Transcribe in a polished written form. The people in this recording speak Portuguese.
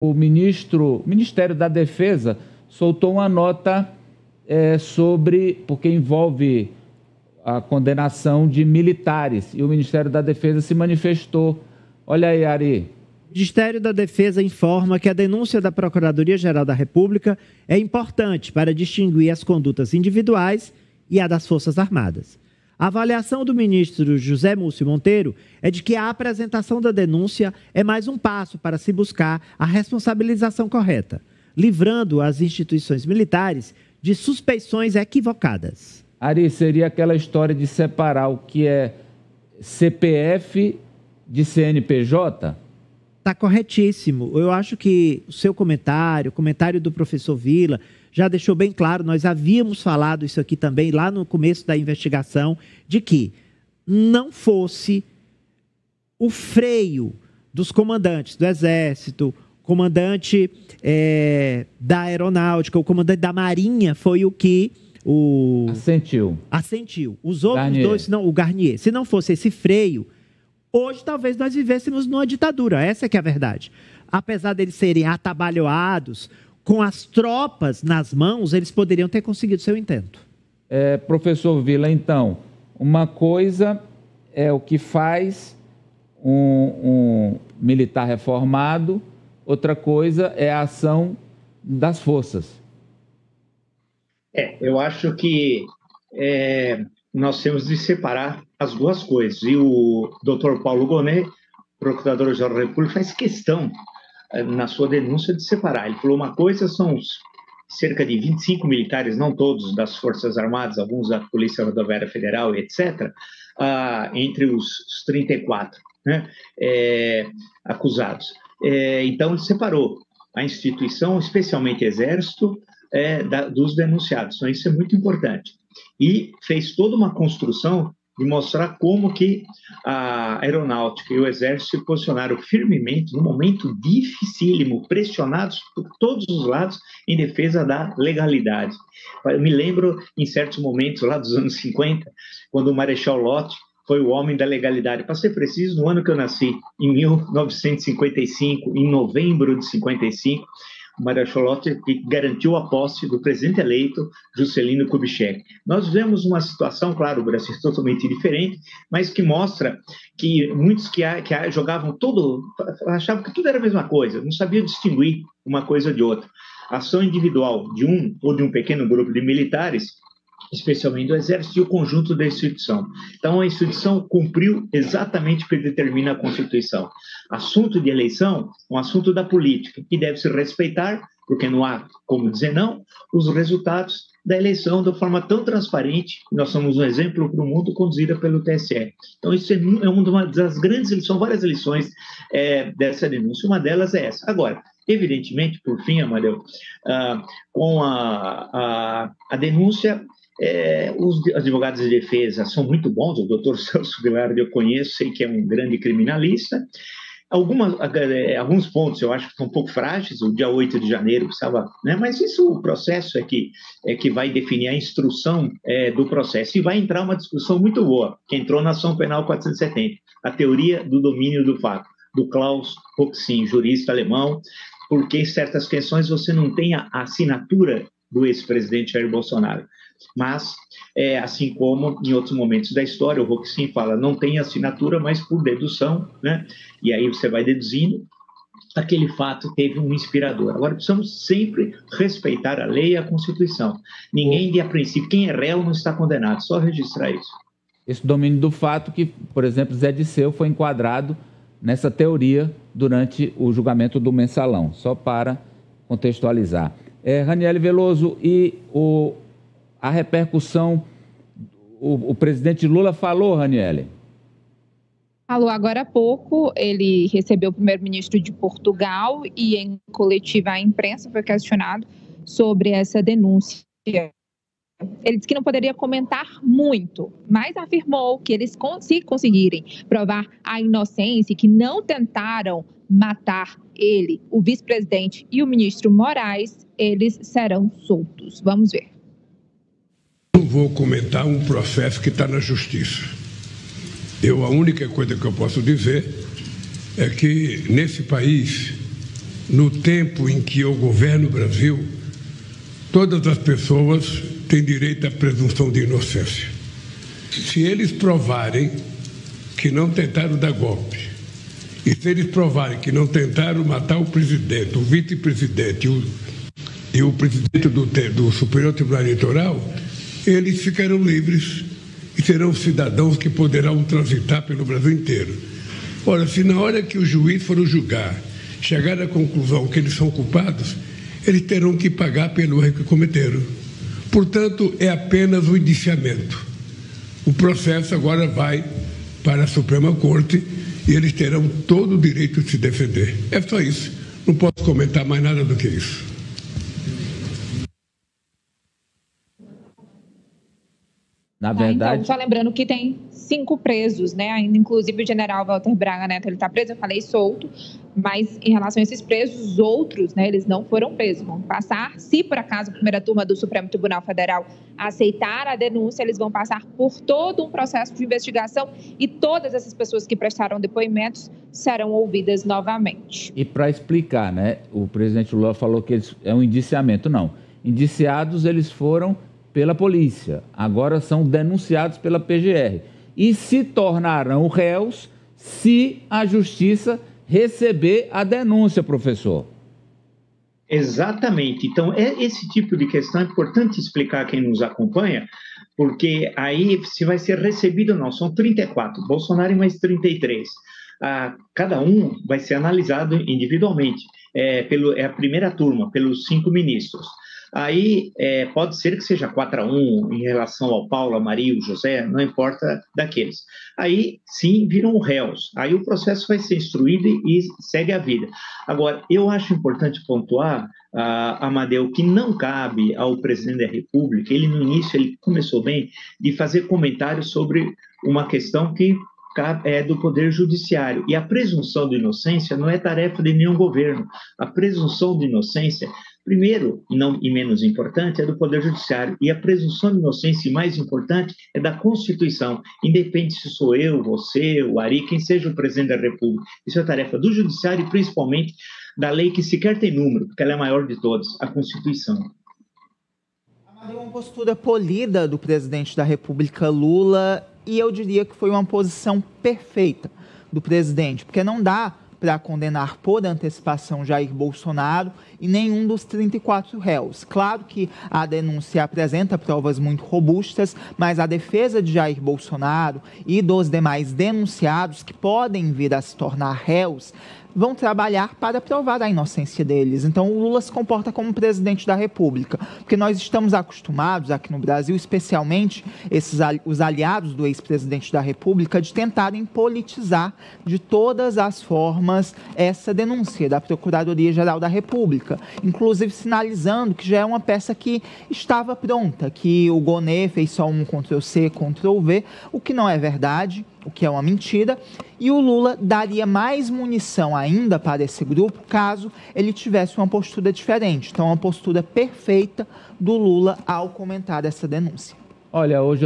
o Ministério da Defesa soltou uma nota porque envolve a condenação de militares, e o Ministério da Defesa se manifestou. Olha aí, Ari. O Ministério da Defesa informa que a denúncia da Procuradoria-Geral da República é importante para distinguir as condutas individuais e a das Forças Armadas. A avaliação do ministro José Múcio Monteiro é de que a apresentação da denúncia é mais um passo para se buscar a responsabilização correta, livrando as instituições militares de suspeições equivocadas. Ari, seria aquela história de separar o que é CPF de CNPJ? Está corretíssimo. Eu acho que o seu comentário, o comentário do professor Vila, já deixou bem claro, nós havíamos falado isso aqui também lá no começo da investigação, de que não fosse o freio dos comandantes do Exército, comandante da Aeronáutica, o comandante da Marinha foi o que assentiu. Os outros Garnier. dois, não, o Garnier. Se não fosse esse freio, hoje talvez nós vivêssemos numa ditadura, essa é que é a verdade. Apesar deles serem atabalhoados, com as tropas nas mãos, eles poderiam ter conseguido seu intento. Professor Vila, então, uma coisa é o que faz um militar reformado, outra coisa é a ação das forças. Eu acho que nós temos de separar as duas coisas. E o doutor Paulo Gonet, procurador-geral da República, faz questão, na sua denúncia, de separar. Ele falou uma coisa, são cerca de 25 militares, não todos, das Forças Armadas, alguns da Polícia Rodoviária Federal, etc., entre os 34 acusados. Então, ele separou a instituição, especialmente Exército, dos denunciados. Então, isso é muito importante. E fez toda uma construção de mostrar como que a Aeronáutica e o Exército se posicionaram firmemente, num momento dificílimo, pressionados por todos os lados, em defesa da legalidade. Eu me lembro, em certos momentos, lá dos anos 50, quando o Marechal Lott foi o homem da legalidade. Para ser preciso, no ano que eu nasci, em 1955, em novembro de 55, o Marechal Lott garantiu a posse do presidente eleito, Juscelino Kubitschek. Nós vivemos uma situação, claro, o Brasil é totalmente diferente, mas que mostra que muitos que jogavam tudo, achavam que tudo era a mesma coisa, não sabiam distinguir uma coisa de outra. A ação individual de um ou de um pequeno grupo de militares, especialmente do Exército, e o conjunto da instituição. Então, a instituição cumpriu exatamente o que determina a Constituição. Assunto de eleição, um assunto da política, que deve se respeitar, porque não há como dizer não, os resultados da eleição de forma tão transparente. Nós somos um exemplo para o mundo, conduzida pelo TSE. Então, isso é uma das grandes lições, são várias lições dessa denúncia, uma delas é essa. Agora, evidentemente, por fim, Amadeu, com a denúncia, os advogados de defesa são muito bons, o doutor Celso Gilardi eu conheço, sei que é um grande criminalista. Alguns pontos eu acho que estão um pouco frágeis, o dia 8 de janeiro precisava, mas isso, o processo é que vai definir a instrução do processo, e vai entrar uma discussão muito boa, que entrou na ação penal 470, a teoria do domínio do fato, do Klaus Roxin, jurista alemão, porque em certas questões você não tem a assinatura do ex-presidente Jair Bolsonaro. Mas, assim como em outros momentos da história, o Roxin fala, não tem assinatura, mas por dedução, e aí você vai deduzindo, aquele fato teve um inspirador. Agora, precisamos sempre respeitar a lei e a Constituição. Ninguém, a princípio, quem é réu não está condenado, só registrar isso. Esse domínio do fato que, por exemplo, Zé Disseu foi enquadrado nessa teoria durante o julgamento do Mensalão, só para contextualizar. Raniele Veloso, e a repercussão, o presidente Lula falou, Raniele? Falou agora há pouco, ele recebeu o primeiro-ministro de Portugal e em coletiva à imprensa foi questionado sobre essa denúncia. Ele disse que não poderia comentar muito, mas afirmou que eles, se conseguirem provar a inocência e que não tentaram matar ele, o vice-presidente e o ministro Moraes, eles serão soltos. Vamos ver. Não vou comentar um processo que está na justiça. A única coisa que eu posso dizer é que nesse país no tempo em que eu governo o Brasil, todas as pessoas têm direito à presunção de inocência. Se eles provarem que não tentaram dar golpe, e se eles provarem que não tentaram matar o presidente, o vice-presidente e o presidente do Superior Tribunal Eleitoral, eles ficarão livres e serão cidadãos que poderão transitar pelo Brasil inteiro. Ora, se na hora que o juiz for julgar, chegar à conclusão que eles são culpados, eles terão que pagar pelo erro que cometeram. Portanto, é apenas um indiciamento. O processo agora vai para a Suprema Corte e eles terão todo o direito de se defender. É só isso. Não posso comentar mais nada do que isso. Na verdade... Então, só lembrando que tem 5 presos, né? Ainda, inclusive o general Walter Braga Neto, ele está preso, eu falei solto, mas em relação a esses presos, os outros, né, eles não foram presos, vão passar, se por acaso a primeira turma do Supremo Tribunal Federal aceitar a denúncia, eles vão passar por todo um processo de investigação e todas essas pessoas que prestaram depoimentos serão ouvidas novamente. E para explicar, né, o presidente Lula falou que é um indiciamento, não. Indiciados eles foram pela polícia, agora são denunciados pela PGR e se tornarão réus se a justiça receber a denúncia, professor. Exatamente. Então, esse tipo de questão é importante explicar a quem nos acompanha, porque aí se vai ser recebido ou não. São 34, Bolsonaro e mais 33. Cada um vai ser analisado individualmente. É a primeira turma, pelos 5 ministros. Aí pode ser que seja 4-1 em relação ao Paulo, a Maria, o José, não importa daqueles. Aí sim viram réus. Aí o processo vai ser instruído e segue a vida. Agora, eu acho importante pontuar, Amadeu, que não cabe ao presidente da República, ele no início ele começou bem, de fazer comentários sobre uma questão que é do Poder Judiciário. E a presunção de inocência não é tarefa de nenhum governo. A presunção de inocência, primeiro, e menos importante, é do Poder Judiciário. E a presunção de inocência, mais importante, é da Constituição. Independe se sou eu, você, o Ari, quem seja o presidente da República. Isso é tarefa do Judiciário e, principalmente, da lei que sequer tem número, porque ela é a maior de todas, a Constituição. É uma postura polida do presidente da República, Lula, e eu diria que foi uma posição perfeita do presidente, porque não dá para condenar por antecipação Jair Bolsonaro e nenhum dos 34 réus. Claro que a denúncia apresenta provas muito robustas, mas a defesa de Jair Bolsonaro e dos demais denunciados que podem vir a se tornar réus vão trabalhar para provar a inocência deles. Então, o Lula se comporta como presidente da República, porque nós estamos acostumados aqui no Brasil, especialmente os aliados do ex-presidente da República, de tentarem politizar de todas as formas essa denúncia da Procuradoria-Geral da República, inclusive sinalizando que já é uma peça que estava pronta, que o Gonê fez só um Ctrl-C, Ctrl-V, o que não é verdade, o que é uma mentira, e o Lula daria mais munição ainda para esse grupo caso ele tivesse uma postura diferente. Então, uma postura perfeita do Lula ao comentar essa denúncia. Olha, hoje